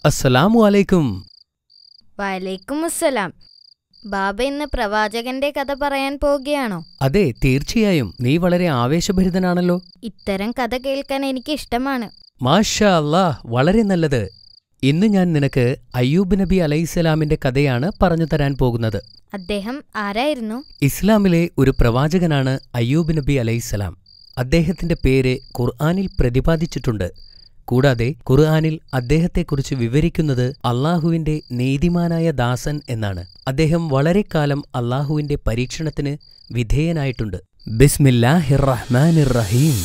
അസ്സലാമു അലൈക്കും. വലൈക്കും അസ്സലാം. ബാബ ഇന്ന് പ്രവാചകന്റെ കഥ പറയാൻ പോവുകയാണോ? അതെ, തീർച്ചയായും. നീ വളരെ ആവേശഭരിതനാണല്ലോ. ഇത്തരം കഥ കേൾക്കാൻ എനിക്ക് ഇഷ്ടമാണ്. മാഷാ അല്ലാഹ്, വളരെ നല്ലത്. ഇന്ന് ഞാൻ നിനക്ക് അയ്യൂബ് നബി അലൈഹിസ്സലാമിന്റെ കഥയാണ് പറഞ്ഞു തരാൻ പോകുന്നത്. അദ്ദേഹം ആരായിരുന്നു? ഇസ്ലാമിലെ ഒരു പ്രവാചകനാണ് അയ്യൂബ് നബി അലൈഹിസ്സലാം. അദ്ദേഹത്തിന്റെ പേര് ഖുർആനിൽ പ്രതിപാദിച്ചിട്ടുണ്ട്. കൂടാതെ ഖുർആനിൽ അദ്ദേഹത്തെക്കുറിച്ച് വിവരിക്കുന്നത് അള്ളാഹുവിന്റെ നീതിമാനായ ദാസൻ എന്നാണ്. അദ്ദേഹം വളരെക്കാലം അള്ളാഹുവിന്റെ പരീക്ഷണത്തിന് വിധേയനായിട്ടുണ്ട്. ബിസ്മില്ലാഹിർ റഹ്മാനിർ റഹീം.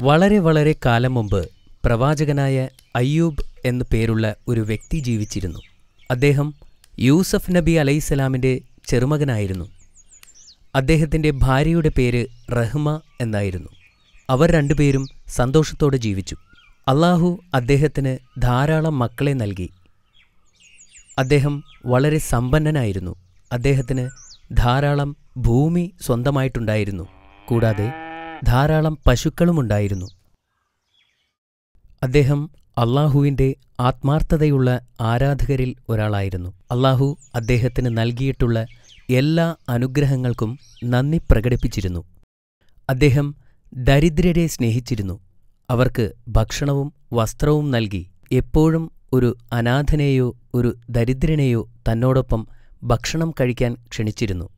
വളരെ വളരെ കാലം മുമ്പ് പ്രവാചകനായ അയ്യൂബ് എന്നു പേരുള്ള ഒരു വ്യക്തി ജീവിച്ചിരുന്നു. അദ്ദേഹം യൂസഫ് നബി അലൈഹിസ്സലാമിന്റെ ചെറുമകനായിരുന്നു. അദ്ദേഹത്തിന്റെ ഭാര്യയുടെ പേര് റഹ്മ എന്നായിരുന്നു. അവർ രണ്ടുപേരും സന്തോഷത്തോടെ ജീവിച്ചു. അള്ളാഹു അദ്ദേഹത്തിന് ധാരാളം മക്കളെ നൽകി. അദ്ദേഹം വളരെ സമ്പന്നനായിരുന്നു. അദ്ദേഹത്തിന് ധാരാളം ഭൂമി സ്വന്തമായിട്ടുണ്ടായിരുന്നു. കൂടാതെ ധാരാളം പശുക്കളുമുണ്ടായിരുന്നു. അദ്ദേഹം അള്ളാഹുവിന്റെ ആത്മാർത്ഥതയുള്ള ആരാധകരിൽ ഒരാളായിരുന്നു. അള്ളാഹു അദ്ദേഹത്തിന് നൽകിയിട്ടുള്ള എല്ലാ അനുഗ്രഹങ്ങൾക്കും നന്ദി പ്രകടിപ്പിച്ചിരുന്നു. അദ്ദേഹം ദരിദ്രരെ സ്നേഹിച്ചിരുന്നു. അവർക്ക് ഭക്ഷണവും വസ്ത്രവും നൽകി എപ്പോഴും ഒരു അനാഥനെയോ ഒരു ദരിദ്രനെയോ തന്നോടൊപ്പം ഭക്ഷണം കഴിക്കാൻ ക്ഷണിച്ചിരുന്നു.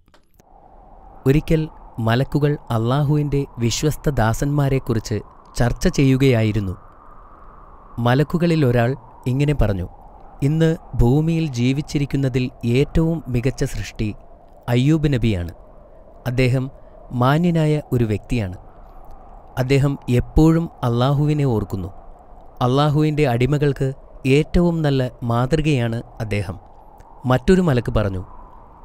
ഒരിക്കൽ മലക്കുകൾ അള്ളാഹുവിന്റെ വിശ്വസ്ത ദാസന്മാരെക്കുറിച്ച് ചർച്ച ചെയ്യുകയായിരുന്നു. മലക്കുകളിൽ ഒരാൾ ഇങ്ങനെ പറഞ്ഞു: ഇന്ന് ഭൂമിയിൽ ജീവിച്ചിരിക്കുന്നതിൽ ഏറ്റവും മികച്ച സൃഷ്ടി അയ്യൂബ് നബിയാണ്. അദ്ദേഹം മാന്യനായ ഒരു വ്യക്തിയാണ്. അദ്ദേഹം എപ്പോഴും അള്ളാഹുവിനെ ഓർക്കുന്നു. അള്ളാഹുവിന്റെ അടിമകൾക്ക് ഏറ്റവും നല്ല മാതൃകയാണ് അദ്ദേഹം. മറ്റൊരു മലക്ക് പറഞ്ഞു: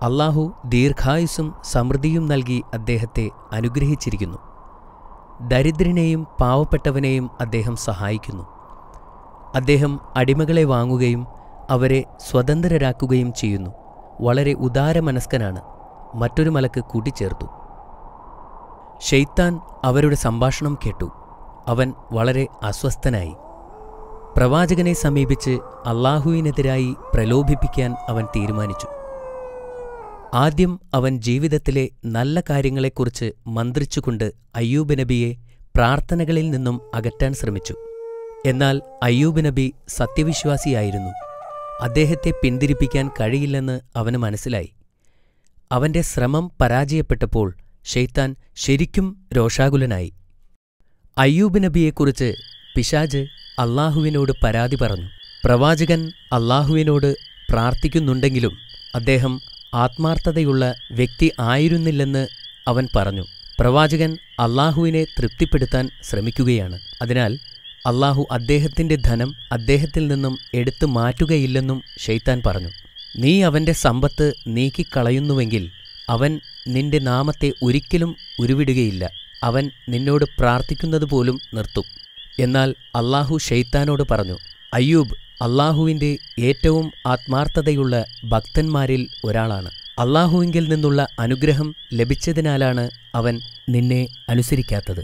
അള്ളാഹു ദീർഘായുസ്സും സമൃദ്ധിയും നൽകി അദ്ദേഹത്തെ അനുഗ്രഹിച്ചിരിക്കുന്നു. ദരിദ്രനെയും പാവപ്പെട്ടവനെയും അദ്ദേഹം സഹായിക്കുന്നു. അദ്ദേഹം അടിമകളെ വാങ്ങുകയും അവരെ സ്വതന്ത്രരാക്കുകയും ചെയ്യുന്നു. വളരെ ഉദാരമനസ്കനാണ്. മറ്റൊരു മലക്ക് കൂട്ടിച്ചേർത്തു. ശൈത്താൻ അവരുടെ സംഭാഷണം കേട്ടു. അവൻ വളരെ അസ്വസ്ഥനായി. പ്രവാചകനെ സമീപിച്ച് അള്ളാഹുവിനെതിരായി പ്രലോഭിപ്പിക്കാൻ അവൻ തീരുമാനിച്ചു. ആദ്യം അവൻ ജീവിതത്തിലെ നല്ല കാര്യങ്ങളെക്കുറിച്ച് മന്ത്രിച്ചുകൊണ്ട് അയ്യൂബ് നബിയെ പ്രാർത്ഥനകളിൽ നിന്നും അകറ്റാൻ ശ്രമിച്ചു. എന്നാൽ അയ്യൂബ് നബി സത്യവിശ്വാസിയായിരുന്നു. അദ്ദേഹത്തെ പിന്തിരിപ്പിക്കാൻ കഴിയില്ലെന്ന് അവന് മനസ്സിലായി. അവന്റെ ശ്രമം പരാജയപ്പെട്ടപ്പോൾ ശൈത്താൻ ശരിക്കും രോഷാകുലനായി. അയ്യൂബ് നബിയെക്കുറിച്ച് പിശാച് അള്ളാഹുവിനോട് പരാതി പറഞ്ഞു. പ്രവാചകൻ അള്ളാഹുവിനോട് പ്രാർത്ഥിക്കുന്നുണ്ടെങ്കിലും അദ്ദേഹം ആത്മാർത്ഥതയുള്ള വ്യക്തി ആയിരുന്നില്ലെന്ന് അവൻ പറഞ്ഞു. പ്രവാചകൻ അള്ളാഹുവിനെ തൃപ്തിപ്പെടുത്താൻ ശ്രമിക്കുകയാണ്. അതിനാൽ അള്ളാഹു അദ്ദേഹത്തിന്റെ ധനം അദ്ദേഹത്തിൽ നിന്നും എടുത്തു മാറ്റുകയില്ലെന്നും ശൈത്താൻ പറഞ്ഞു. നീ അവന്റെ സമ്പത്ത് നീക്കിക്കളയുന്നുവെങ്കിൽ അവൻ നിന്റെ നാമത്തെ ഒരിക്കലും ഉരുവിടുകയില്ല. അവൻ നിന്നോട് പ്രാർത്ഥിക്കുന്നത് പോലും നിർത്തും. എന്നാൽ അള്ളാഹു ശൈത്താനോട് പറഞ്ഞു: അയ്യൂബ് അള്ളാഹുവിന്റെ ഏറ്റവും ആത്മാർത്ഥതയുള്ള ഭക്തന്മാരിൽ ഒരാളാണ്. അള്ളാഹുവിങ്കിൽ നിന്നുള്ള അനുഗ്രഹം ലഭിച്ചതിനാലാണ് അവൻ നിന്നെ അനുസരിക്കാത്തത്.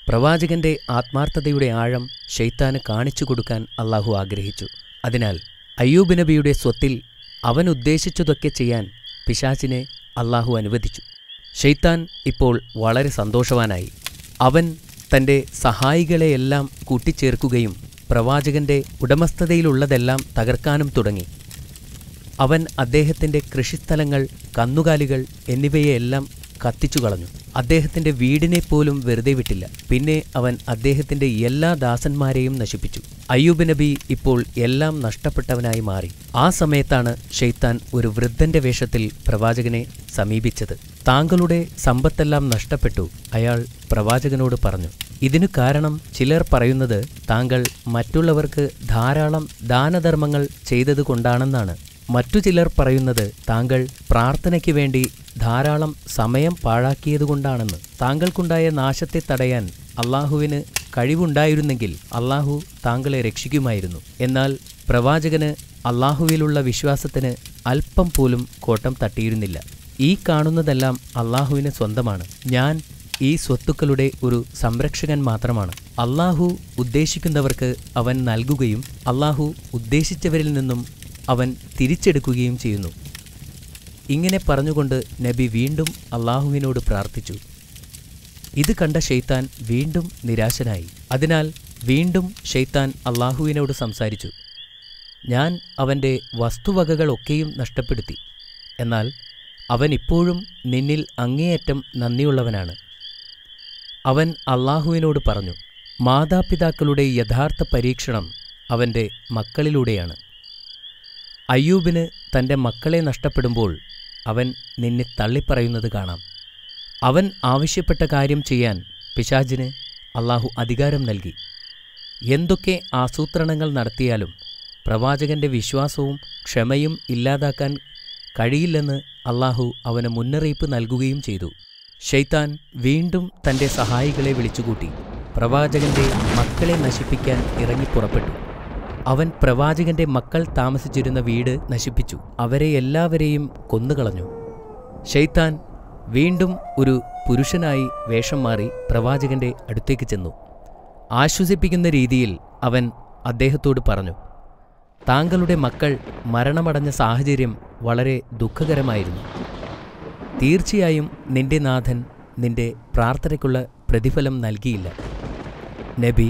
പ്രവാചകന്റെ ആത്മാർത്ഥതയുടെ ആഴം ശൈത്താന് കാണിച്ചു കൊടുക്കാൻ അള്ളാഹു ആഗ്രഹിച്ചു. അതിനാൽ അയ്യൂബ് നബിയുടെ സ്വത്തിൽ അവൻ ഉദ്ദേശിച്ചതൊക്കെ ചെയ്യാൻ പിശാചിനെ അള്ളാഹു അനുവദിച്ചു. ശൈത്താൻ ഇപ്പോൾ വളരെ സന്തോഷവാനായി. അവൻ തന്റെ സഹായികളെയെല്ലാം കൂട്ടിച്ചേർക്കുകയും പ്രവാചകന്റെ ഉടമസ്ഥതയിലുള്ളതെല്ലാം തകർക്കാനും തുടങ്ങി. അവൻ അദ്ദേഹത്തിന്റെ കൃഷിസ്ഥലങ്ങൾ, കന്നുകാലികൾ എന്നിവയെല്ലാം കത്തിച്ചുകളഞ്ഞു. അദ്ദേഹത്തിന്റെ വീടിനെപ്പോലും വെറുതെ വിട്ടില്ല. പിന്നെ അവൻ അദ്ദേഹത്തിന്റെ എല്ലാ ദാസന്മാരെയും നശിപ്പിച്ചു. അയ്യൂബ് നബി ഇപ്പോൾ എല്ലാം നഷ്ടപ്പെട്ടവനായി മാറി. ആ സമയത്താണ് ശൈത്താൻ ഒരു വൃദ്ധന്റെ വേഷത്തിൽ പ്രവാചകനെ സമീപിച്ചത്. താങ്കളുടെ സമ്പത്തെല്ലാം നഷ്ടപ്പെട്ടു, അയാൾ പ്രവാചകനോട് പറഞ്ഞു. ഇതിനു കാരണം ചിലർ പറയുന്നത് താങ്കൾ മറ്റുള്ളവർക്ക് ധാരാളം ദാനധർമ്മങ്ങൾ ചെയ്തതുകൊണ്ടാണെന്നാണ്. മറ്റു ചിലർ പറയുന്നത് താങ്കൾ പ്രാർത്ഥനയ്ക്ക് വേണ്ടി ധാരാളം സമയം പാഴാക്കിയതുകൊണ്ടാണെന്ന്. താങ്കൾക്കുണ്ടായ നാശത്തെ തടയാൻ അള്ളാഹുവിന് കഴിവുണ്ടായിരുന്നെങ്കിൽ അള്ളാഹു താങ്കളെ രക്ഷിക്കുമായിരുന്നു. എന്നാൽ പ്രവാചകന് അള്ളാഹുവിലുള്ള വിശ്വാസത്തിന് അല്പം പോലും കോട്ടം തട്ടിയിരുന്നില്ല. ഈ കാണുന്നതെല്ലാം അള്ളാഹുവിന് സ്വന്തമാണ്. ഞാൻ ഈ സ്വത്തുക്കളുടെ ഒരു സംരക്ഷകൻ മാത്രമാണ്. അള്ളാഹു ഉദ്ദേശിക്കുന്നവർക്ക് അവൻ നൽകുകയും അള്ളാഹു ഉദ്ദേശിച്ചവരിൽ നിന്നും അവൻ തിരിച്ചെടുക്കുകയും ചെയ്യുന്നു. ഇങ്ങനെ പറഞ്ഞുകൊണ്ട് നബി വീണ്ടും അള്ളാഹുവിനോട് പ്രാർത്ഥിച്ചു. ഇത് കണ്ട ശൈത്താൻ വീണ്ടും നിരാശനായി. അതിനാൽ വീണ്ടും ശൈത്താൻ അള്ളാഹുവിനോട് സംസാരിച്ചു. ഞാൻ അവൻ്റെ വസ്തുവകകളൊക്കെയും നഷ്ടപ്പെടുത്തി. എന്നാൽ അവൻ ഇപ്പോഴും നിന്നിൽ അങ്ങേയറ്റം നന്ദിയുള്ളവനാണ്. അവൻ അള്ളാഹുവിനോട് പറഞ്ഞു, മാതാപിതാക്കളുടെ യഥാർത്ഥ പരീക്ഷണം അവൻ്റെ മക്കളിലൂടെയാണ്. അയ്യൂബിന് തൻ്റെ മക്കളെ നഷ്ടപ്പെടുമ്പോൾ അവൻ നിന്നെ തള്ളിപ്പറയുന്നത് കാണാം. അവൻ ആവശ്യപ്പെട്ട കാര്യം ചെയ്യാൻ പിശാചിന് അള്ളാഹു അധികാരം നൽകി. എന്തൊക്കെ ആസൂത്രണങ്ങൾ നടത്തിയാലും പ്രവാചകന്റെ വിശ്വാസവും ക്ഷമയും ഇല്ലാതാക്കാൻ കഴിയില്ലെന്ന് അള്ളാഹു അവന് മുന്നറിയിപ്പ് നൽകുകയും ചെയ്തു. ശൈത്താൻ വീണ്ടും തൻ്റെ സഹായികളെ വിളിച്ചുകൂട്ടി പ്രവാചകന്റെ മക്കളെ നശിപ്പിക്കാൻ ഇറങ്ങിപ്പുറപ്പെട്ടു. അവൻ പ്രവാചകന്റെ മക്കൾ താമസിച്ചിരുന്ന വീട് നശിപ്പിച്ചു. അവരെ എല്ലാവരെയും കൊന്നുകളഞ്ഞു. ശൈത്താൻ വീണ്ടും ഒരു പുരുഷനായി വേഷം മാറി പ്രവാചകന്റെ അടുത്തേക്ക് ചെന്നു. ആശ്വസിപ്പിക്കുന്ന രീതിയിൽ അവൻ അദ്ദേഹത്തോട് പറഞ്ഞു, താങ്കളുടെ മക്കൾ മരണമടഞ്ഞ സാഹചര്യം വളരെ ദുഃഖകരമായിരുന്നു. തീർച്ചയായും നിന്റെ നാഥൻ നിന്റെ പ്രാർത്ഥനയ്ക്കുള്ള പ്രതിഫലം നൽകിയില്ല. നബി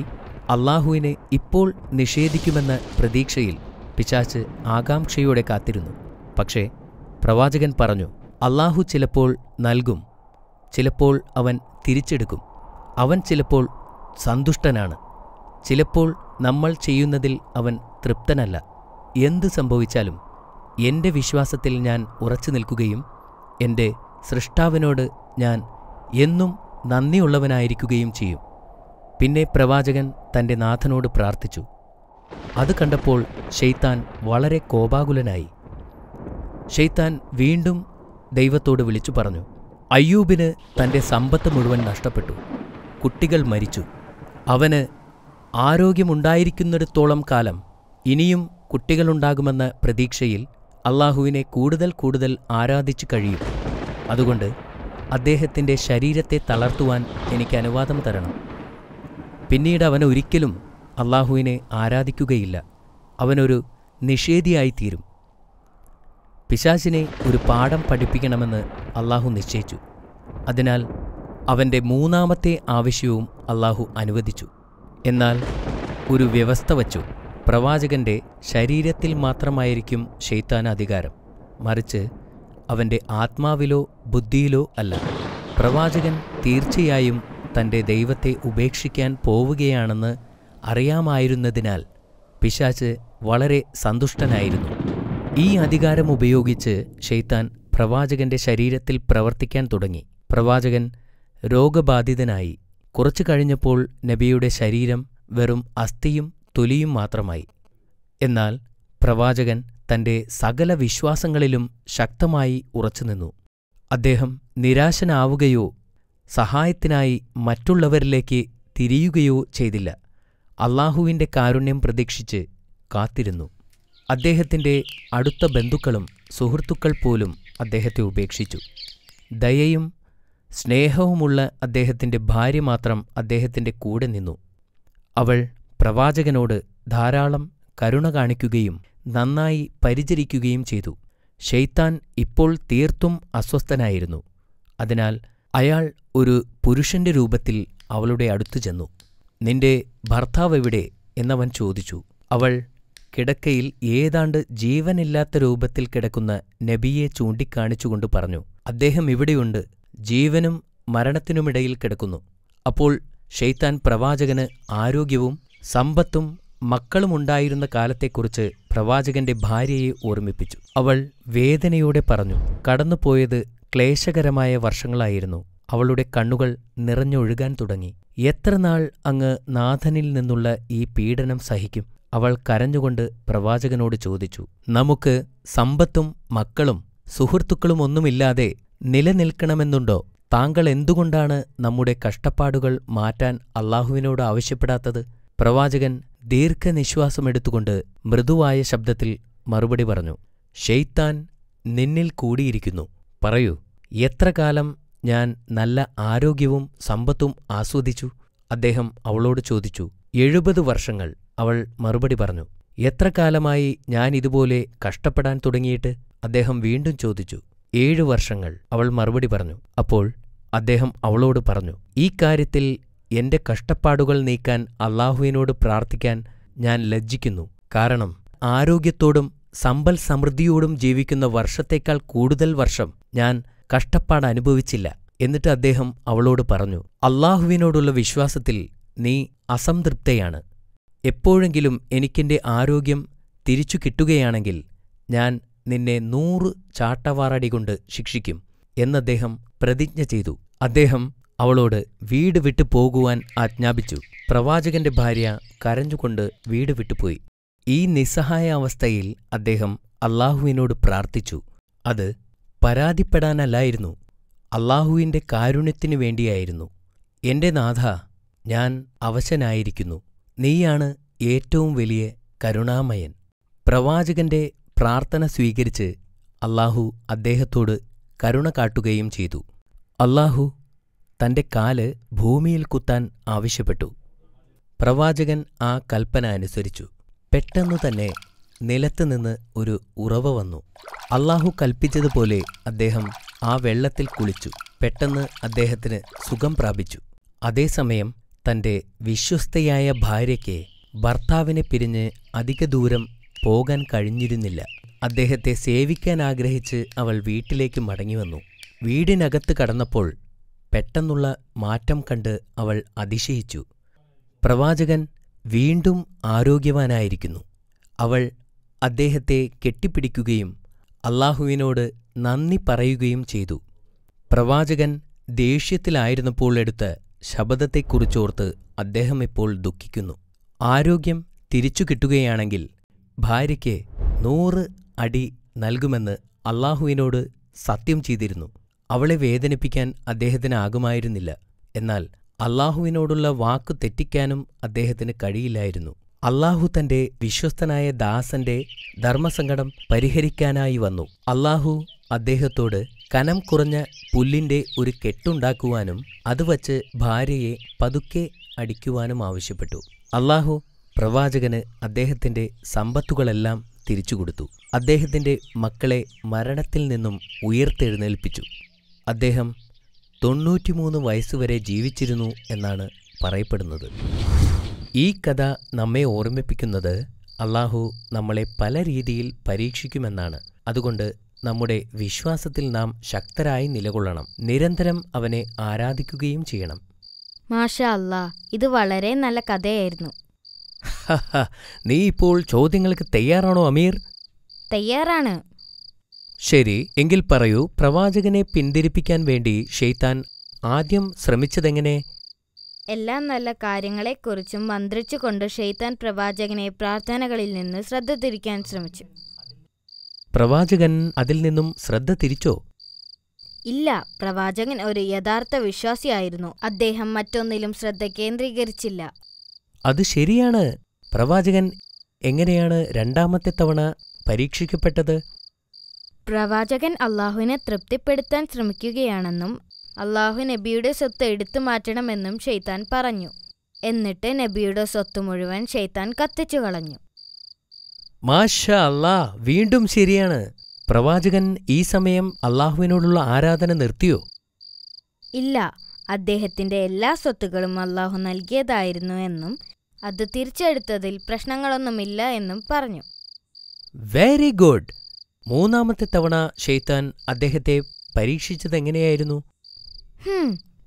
അള്ളാഹുവിനെ ഇപ്പോൾ നിഷേധിക്കുമെന്ന പ്രതീക്ഷയിൽ പിശാച് ആകാംക്ഷയോടെ കാത്തിരുന്നു. പക്ഷേ പ്രവാചകൻ പറഞ്ഞു, അള്ളാഹു ചിലപ്പോൾ നൽകും, ചിലപ്പോൾ അവൻ തിരിച്ചെടുക്കും. അവൻ ചിലപ്പോൾ സന്തുഷ്ടനാണ്, ചിലപ്പോൾ നമ്മൾ ചെയ്യുന്നതിൽ അവൻ തൃപ്തനല്ല. എന്തു സംഭവിച്ചാലും എൻ്റെ വിശ്വാസത്തിൽ ഞാൻ ഉറച്ചു നിൽക്കുകയും എൻ്റെ സൃഷ്ടാവിനോട് ഞാൻ എന്നും നന്ദിയുള്ളവനായിരിക്കുകയും ചെയ്യും. പിന്നെ പ്രവാചകൻ തൻ്റെ നാഥനോട് പ്രാർത്ഥിച്ചു. അത് കണ്ടപ്പോൾ ശൈത്താൻ വളരെ കോപാകുലനായി. ശൈത്താൻ വീണ്ടും ദൈവത്തോട് വിളിച്ചു പറഞ്ഞു, അയ്യൂബിന് തൻ്റെ സമ്പത്ത് മുഴുവൻ നഷ്ടപ്പെട്ടു. കുട്ടികൾ മരിച്ചു. അവന് ആരോഗ്യമുണ്ടായിരിക്കുന്നിടത്തോളം കാലം ഇനിയും കുട്ടികളുണ്ടാകുമെന്ന പ്രതീക്ഷയിൽ അള്ളാഹുവിനെ കൂടുതൽ കൂടുതൽ ആരാധിച്ചു കഴിയും. അതുകൊണ്ട് അദ്ദേഹത്തിൻ്റെ ശരീരത്തെ തളർത്തുവാൻ എനിക്ക് അനുവാദം തരണം. പിന്നീട് അവൻ ഒരിക്കലും അള്ളാഹുവിനെ ആരാധിക്കുകയില്ല. അവനൊരു നിഷേധിയായിത്തീരും. പിശാചിനെ ഒരു പാഠം പഠിപ്പിക്കണമെന്ന് അള്ളാഹു നിശ്ചയിച്ചു. അതിനാൽ അവൻ്റെ മൂന്നാമത്തെ ആവശ്യവും അള്ളാഹു അനുവദിച്ചു. എന്നാൽ ഒരു വ്യവസ്ഥ വച്ചു. പ്രവാചകന്റെ ശരീരത്തിൽ മാത്രമായിരിക്കും ശൈത്താൻ അധികാരം, മറിച്ച് അവൻ്റെ ആത്മാവിലോ ബുദ്ധിയിലോ അല്ല. പ്രവാചകൻ തീർച്ചയായും തൻ്റെ ദൈവത്തെ ഉപേക്ഷിക്കാൻ പോവുകയാണെന്ന് അറിയാമായിരുന്നതിനാൽ പിശാച് വളരെ സന്തുഷ്ടനായിരുന്നു. ഈ അധികാരം ഉപയോഗിച്ച് ശൈത്താൻ പ്രവാചകന്റെ ശരീരത്തിൽ പ്രവർത്തിക്കാൻ തുടങ്ങി. പ്രവാചകൻ രോഗബാധിതനായി. കുറച്ചു കഴിഞ്ഞപ്പോൾ നബിയുടെ ശരീരം വെറും അസ്ഥിയും തൊലിയും മാത്രമായി. എന്നാൽ പ്രവാചകൻ തൻ്റെ സകല വിശ്വാസങ്ങളിലും ശക്തമായി ഉറച്ചുനിന്നു. അദ്ദേഹം നിരാശനാവുകയോ സഹായത്തിനായി മറ്റുള്ളവരിലേക്ക് തിരിയുകയോ ചെയ്തില്ല. അള്ളാഹുവിൻ്റെ കാരുണ്യം പ്രതീക്ഷിച്ച് കാത്തിരുന്നു. അദ്ദേഹത്തിൻ്റെ അടുത്ത ബന്ധുക്കളും സുഹൃത്തുക്കൾ പോലും അദ്ദേഹത്തെ ഉപേക്ഷിച്ചു. ദയയും സ്നേഹവുമുള്ള അദ്ദേഹത്തിൻ്റെ ഭാര്യ മാത്രം അദ്ദേഹത്തിൻ്റെ കൂടെ നിന്നു. അവൾ പ്രവാചകനോട് ധാരാളം കരുണ കാണിക്കുകയും നന്നായി പരിചരിക്കുകയും ചെയ്തു. ശൈത്താൻ ഇപ്പോൾ തീർത്തും അസ്വസ്ഥനായിരുന്നു. അതിനാൽ അയാൾ ഒരു പുരുഷന്റെ രൂപത്തിൽ അവളുടെ അടുത്തു ചെന്നു. നിന്റെ ഭർത്താവ് എവിടെ എന്നവൻ ചോദിച്ചു. അവൾ കിടക്കയിൽ ഏതാണ്ട് ജീവനില്ലാത്ത രൂപത്തിൽ കിടക്കുന്ന നബിയെ ചൂണ്ടിക്കാണിച്ചുകൊണ്ട് പറഞ്ഞു, അദ്ദേഹം ഇവിടെയുണ്ട്, ജീവനും മരണത്തിനുമിടയിൽ കിടക്കുന്നു. അപ്പോൾ ശൈത്താൻ പ്രവാചകന് ആരോഗ്യവും സമ്പത്തും മക്കളുമുണ്ടായിരുന്ന കാലത്തെക്കുറിച്ച് പ്രവാചകന്റെ ഭാര്യയെ ഓർമ്മിപ്പിച്ചു. അവൾ വേദനയോടെ പറഞ്ഞു, കടന്നുപോയത് ക്ലേശകരമായ വർഷങ്ങളായിരുന്നു. അവളുടെ കണ്ണുകൾ നിറഞ്ഞൊഴുകാൻ തുടങ്ങി. എത്ര നാൾ അങ്ങ് നാഥനിൽ നിന്നുള്ള ഈ പീഡനം സഹിക്കും? അവൾ കരഞ്ഞുകൊണ്ട് പ്രവാചകനോട് ചോദിച്ചു, നമുക്ക് സമ്പത്തും മക്കളും സുഹൃത്തുക്കളും ഒന്നുമില്ലാതെ നിലനിൽക്കണമെന്നുണ്ടോ? താങ്കൾ എന്തുകൊണ്ടാണ് നമ്മുടെ കഷ്ടപ്പാടുകൾ മാറ്റാൻ അള്ളാഹുവിനോട് ആവശ്യപ്പെടാത്തത്? പ്രവാചകൻ ദീർഘനിശ്വാസമെടുത്തുകൊണ്ട് മൃദുവായ ശബ്ദത്തിൽ മറുപടി പറഞ്ഞു, ശൈത്താൻ നിന്നിൽ കൂടിയിരിക്കുന്നു. പറയൂ, എത്ര കാലം ഞാൻ നല്ല ആരോഗ്യവും സമ്പത്തും ആസ്വദിച്ചു? അദ്ദേഹം അവളോട് ചോദിച്ചു. 70 വർഷങ്ങൾ. അവൾ മറുപടി പറഞ്ഞു. എത്ര കാലമായി ഞാൻ ഇതുപോലെ കഷ്ടപ്പെടാൻ തുടങ്ങിയിട്ട്? അദ്ദേഹം വീണ്ടും ചോദിച്ചു. 7 വർഷങ്ങൾ. അവൾ മറുപടി പറഞ്ഞു. അപ്പോൾ അദ്ദേഹം അവളോട് പറഞ്ഞു, ഈ കാര്യത്തിൽ എന്റെ കഷ്ടപ്പാടുകൾ നീക്കാൻ അല്ലാഹുവിനോട് പ്രാർത്ഥിക്കാൻ ഞാൻ ലജ്ജിക്കുന്നു. കാരണം ആരോഗ്യത്തോടും സമ്പൽ സമൃദ്ധിയോടും ജീവിക്കുന്ന വർഷത്തേക്കാൾ കൂടുതൽ വർഷം ഞാൻ കഷ്ടപ്പാട് അനുഭവിച്ചില്ല. എന്നിട്ട് അദ്ദേഹം അവളോട് പറഞ്ഞു, അല്ലാഹുവിനോടുള്ള വിശ്വാസത്തിൽ നീ അസംതൃപ്തയാണ്. എപ്പോഴെങ്കിലും എനിക്കെന്റെ ആരോഗ്യം തിരിച്ചു കിട്ടുകയാണെങ്കിൽ ഞാൻ നിന്നെ 100 ചാട്ടവാറടികൊണ്ട് ശിക്ഷിക്കും എന്നദ്ദേഹം പ്രതിജ്ഞ ചെയ്തു. അദ്ദേഹം അവളോട് വീട് വിട്ടു പോകുവാൻ ആജ്ഞാപിച്ചു. പ്രവാചകന്റെ ഭാര്യ കരഞ്ഞുകൊണ്ട് വീട് വിട്ടുപോയി. ഈ നിസ്സഹായ അവസ്ഥയിൽ അദ്ദേഹം അല്ലാഹുവിനോട് പ്രാർത്ഥിച്ചു. അത് പരാതിപ്പെടാനല്ലായിരുന്നു, അല്ലാഹുവിന്റെ കാരുണ്യത്തിനു വേണ്ടിയായിരുന്നു. എന്റെ നാഥാ, ഞാൻ അവശനായിരിക്കുന്നു. നീയാണ് ഏറ്റവും വലിയ കരുണാമയൻ. പ്രവാചകന്റെ പ്രാർത്ഥന സ്വീകരിച്ച് അല്ലാഹു അദ്ദേഹത്തോട് കരുണ കാട്ടുകയും ചെയ്തു. അല്ലാഹു തന്റെ കാല് ഭൂമിയിൽ കുത്താൻ ആവശ്യപ്പെട്ടു. പ്രവാചകൻ ആ കൽപ്പന അനുസരിച്ചു. പെട്ടെന്നു തന്നെ നിലത്തുനിന്ന് ഒരു ഉറവ വന്നു. അല്ലാഹു കൽപ്പിച്ചതുപോലെ അദ്ദേഹം ആ വെള്ളത്തിൽ കുളിച്ചു. പെട്ടെന്ന് അദ്ദേഹത്തിന് സുഖം പ്രാപിച്ചു. അതേസമയം തന്റെ വിശ്വസ്തയായ ഭാര്യയ്ക്ക് ഭർത്താവിനെ പിരിഞ്ഞ് അധിക ദൂരം പോകാൻ കഴിഞ്ഞിരുന്നില്ല. അദ്ദേഹത്തെ സേവിക്കാനാഗ്രഹിച്ച് അവൾ വീട്ടിലേക്ക് മടങ്ങിവന്നു. വീടിനകത്ത് കടന്നപ്പോൾ പെട്ടെന്നുള്ള മാറ്റം കണ്ട് അവൾ അതിശയിച്ചു. പ്രവാചകൻ വീണ്ടും ആരോഗ്യവാനായിരിക്കുന്നു. അവൾ അദ്ദേഹത്തെ കെട്ടിപ്പിടിക്കുകയും അല്ലാഹുവിനോട് നന്ദി പറയുകയും ചെയ്തു. പ്രവാചകൻ ദേഷ്യത്തിലായിരുന്നപ്പോൾ എടുത്ത ശപഥത്തെക്കുറിച്ചോർത്ത് അദ്ദേഹം ഇപ്പോൾ ദുഃഖിക്കുന്നു. ആരോഗ്യം തിരിച്ചു കിട്ടുകയാണെങ്കിൽ ഭാര്യയ്ക്ക് 100 അടി നൽകുമെന്ന് അല്ലാഹുവിനോട് സത്യം ചെയ്തിരുന്നു. അവളെ വേദനിപ്പിക്കാൻ അദ്ദേഹത്തിനാകുമായിരുന്നില്ല. എന്നാൽ അല്ലാഹുവിനോടുള്ള വാക്കു തെറ്റിക്കാനും അദ്ദേഹത്തിന് കഴിയില്ലായിരുന്നു. അല്ലാഹു തന്റെ വിശ്വസ്തനായ ദാസന്റെ ധർമ്മസങ്കടം പരിഹരിക്കാനായി വന്നു. അല്ലാഹു അദ്ദേഹത്തോട് കനം കുറഞ്ഞ പുല്ലിന്റെ ഒരു കെട്ടുണ്ടാക്കുവാനും അതുവച്ച് ഭാര്യയെ പതുക്കെ അടിക്കുവാനും ആവശ്യപ്പെട്ടു. അല്ലാഹു പ്രവാചകന് അദ്ദേഹത്തിന്റെ സമ്പത്തുകളെല്ലാം തിരിച്ചുകൊടുത്തു. അദ്ദേഹത്തിന്റെ മക്കളെ മരണത്തിൽ നിന്നും ഉയർത്തെഴുന്നേൽപ്പിച്ചു. അദ്ദേഹം 93 വയസ്സുവരെ ജീവിച്ചിരുന്നു എന്നാണ് പറയപ്പെടുന്നത്. ഈ കഥ നമ്മെ ഓർമ്മിപ്പിക്കുന്നത് അല്ലാഹു നമ്മളെ പല രീതിയിൽ പരീക്ഷിക്കുമെന്നാണ്. അതുകൊണ്ട് നമ്മുടെ വിശ്വാസത്തിൽ നാം ശക്തരായി നിലകൊള്ളണം. നിരന്തരം അവനെ ആരാധിക്കുകയും ചെയ്യണം. മാഷാ അല്ലാ, ഇത് വളരെ നല്ല കഥയായിരുന്നു. നീ ഇപ്പോൾ ചോദ്യങ്ങൾക്ക് തയ്യാറാണോ അമീർ? തയ്യാറാണ്. ശരി, എങ്കിൽ പറയൂ, പ്രവാചകനെ പിന്തിരിപ്പിക്കാൻ വേണ്ടി ശൈത്താൻ ആദ്യം ശ്രമിച്ചതെങ്ങനെ? എല്ലാ നല്ല കാര്യങ്ങളെക്കുറിച്ചും മന്ത്രിച്ചുകൊണ്ട് ശൈത്താൻ പ്രവാചകനെ പ്രാർത്ഥനകളിൽ നിന്ന് ശ്രദ്ധ തിരിക്കാൻ ശ്രമിച്ചു. പ്രവാചകൻ അതിൽ നിന്നും ശ്രദ്ധ തിരിച്ചോ? ഇല്ല, പ്രവാചകൻ ഒരു യഥാർത്ഥ വിശ്വാസിയായിരുന്നു. അദ്ദേഹം മറ്റൊന്നിലും ശ്രദ്ധ കേന്ദ്രീകരിച്ചില്ല. അത് ശരിയാണ്. പ്രവാചകൻ എങ്ങനെയാണ് രണ്ടാമത്തെ തവണ പരീക്ഷിക്കപ്പെട്ടത്? പ്രവാചകൻ അള്ളാഹുവിനെ തൃപ്തിപ്പെടുത്താൻ ശ്രമിക്കുകയാണെന്നും അള്ളാഹു നബിയുടെ സ്വത്ത് എടുത്തു മാറ്റണമെന്നും ശൈത്താൻ പറഞ്ഞു. എന്നിട്ട് നബിയുടെ സ്വത്ത് മുഴുവൻ ശൈത്താൻ കത്തിച്ചു കളഞ്ഞു. മാഷാ അല്ലാ, വീണ്ടും ശരിയാണ്. പ്രവാചകൻ ഈ സമയം അള്ളാഹുവിനോടുള്ള ആരാധന നിർത്തിയോ? ഇല്ല, അദ്ദേഹത്തിന്റെ എല്ലാ സ്വത്തുക്കളും അള്ളാഹു നൽകിയതായിരുന്നു എന്നും അത് തിരിച്ചെടുത്തതിൽ പ്രശ്നങ്ങളൊന്നുമില്ല എന്നും പറഞ്ഞു. Very good. മൂന്നാമത്തെ തവണ ശൈത്താൻ അദ്ദേഹത്തെ പരീക്ഷിച്ചതെങ്ങനെയായിരുന്നു?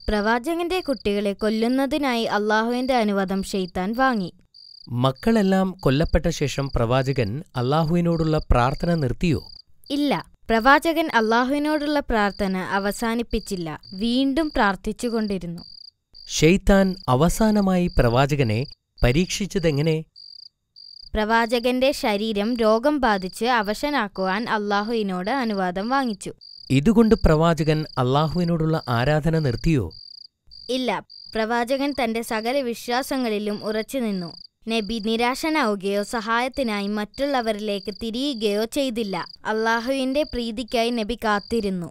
പ്രവാചകന്റെ കുട്ടികളെ കൊല്ലുന്നതിനായി അള്ളാഹുവിന്റെ അനുവാദം ശൈത്താൻ വാങ്ങി. മക്കളെല്ലാം കൊല്ലപ്പെട്ട ശേഷം പ്രവാചകൻ അള്ളാഹുവിനോടുള്ള പ്രാർത്ഥന നിർത്തിയോ? ഇല്ല, പ്രവാചകൻ അള്ളാഹുവിനോടുള്ള പ്രാർത്ഥന അവസാനിപ്പിച്ചില്ല. വീണ്ടും പ്രാർത്ഥിച്ചുകൊണ്ടിരുന്നു. ശൈത്താൻ അവസാനമായി പ്രവാചകനെ പരീക്ഷിച്ചതെങ്ങനെ? പ്രവാചകന്റെ ശരീരം രോഗം ബാധിച്ച് അവശനാക്കുവാൻ അള്ളാഹുവിനോട് അനുവാദം വാങ്ങിച്ചു. ഇതുകൊണ്ട് പ്രവാചകൻ അള്ളാഹുവിനോടുള്ള ആരാധന നിർത്തിയോ? ഇല്ല, പ്രവാചകൻ തന്റെ സകല വിശ്വാസങ്ങളിലും ഉറച്ചുനിന്നു. നബി നിരാശനാവുകയോ സഹായത്തിനായി മറ്റുള്ളവരിലേക്ക് തിരിയുകയോ ചെയ്തില്ല. അള്ളാഹുവിന്റെ പ്രീതിക്കായി നബി കാത്തിരുന്നു.